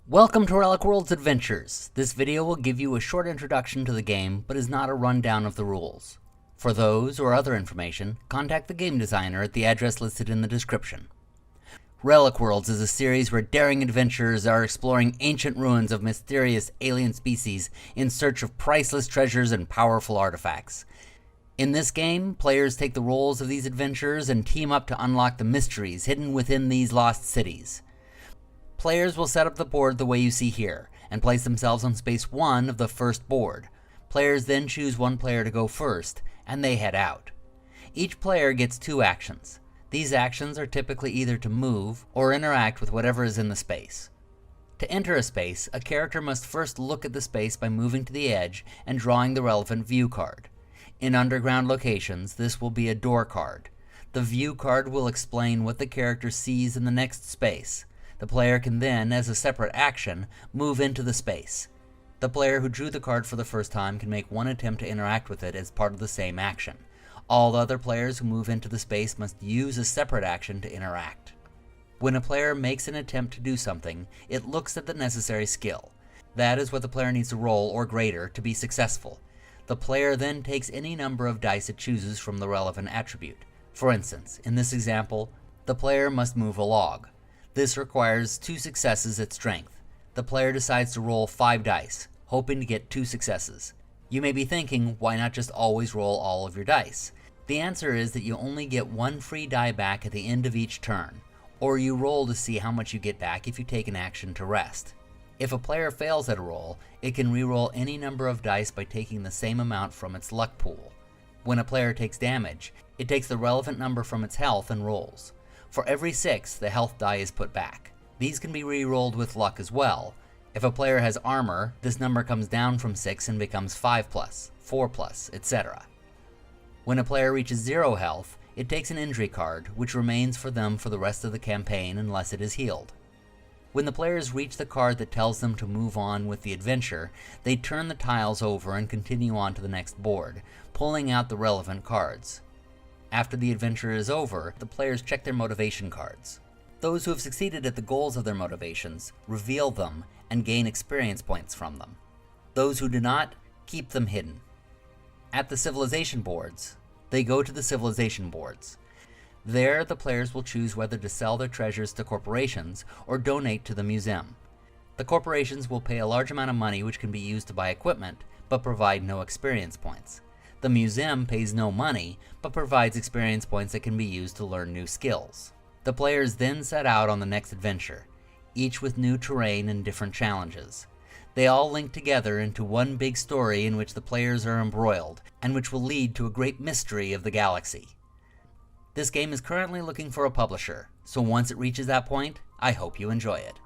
Welcome to Relic Worlds Adventures. This video will give you a short introduction to the game, but is not a rundown of the rules. For those or other information, contact the game designer at the address listed in the description. Relic Worlds is a series where daring adventurers are exploring ancient ruins of mysterious alien species in search of priceless treasures and powerful artifacts. In this game, players take the roles of these adventurers and team up to unlock the mysteries hidden within these lost cities. Players will set up the board the way you see here, and place themselves on space 1 of the first board. Players then choose one player to go first, and they head out. Each player gets 2 actions. These actions are typically either to move or interact with whatever is in the space. To enter a space, a character must first look at the space by moving to the edge and drawing the relevant view card. In underground locations, this will be a door card. The view card will explain what the character sees in the next space. The player can then, as a separate action, move into the space. The player who drew the card for the first time can make one attempt to interact with it as part of the same action. All the other players who move into the space must use a separate action to interact. When a player makes an attempt to do something, it looks at the necessary skill. That is what the player needs to roll or greater to be successful. The player then takes any number of dice it chooses from the relevant attribute. For instance, in this example, the player must move a log. This requires 2 successes at strength. The player decides to roll 5 dice, hoping to get 2 successes. You may be thinking, why not just always roll all of your dice? The answer is that you only get 1 free die back at the end of each turn, or you roll to see how much you get back if you take an action to rest. If a player fails at a roll, it can re-roll any number of dice by taking the same amount from its luck pool. When a player takes damage, it takes the relevant number from its health and rolls. For every 6, the health die is put back. These can be re-rolled with luck as well. If a player has armor, this number comes down from 6 and becomes 5+, 4+, etc. When a player reaches 0 health, it takes an injury card, which remains for them for the rest of the campaign unless it is healed. When the players reach the card that tells them to move on with the adventure, they turn the tiles over and continue on to the next board, pulling out the relevant cards. After the adventure is over, the players check their motivation cards. Those who have succeeded at the goals of their motivations reveal them and gain experience points from them. Those who do not keep them hidden. At the civilization boards, they go to the civilization boards. There, the players will choose whether to sell their treasures to corporations or donate to the museum. The corporations will pay a large amount of money which can be used to buy equipment, but provide no experience points. The museum pays no money, but provides experience points that can be used to learn new skills. The players then set out on the next adventure, each with new terrain and different challenges. They all link together into one big story in which the players are embroiled, and which will lead to a great mystery of the galaxy. This game is currently looking for a publisher, so once it reaches that point, I hope you enjoy it.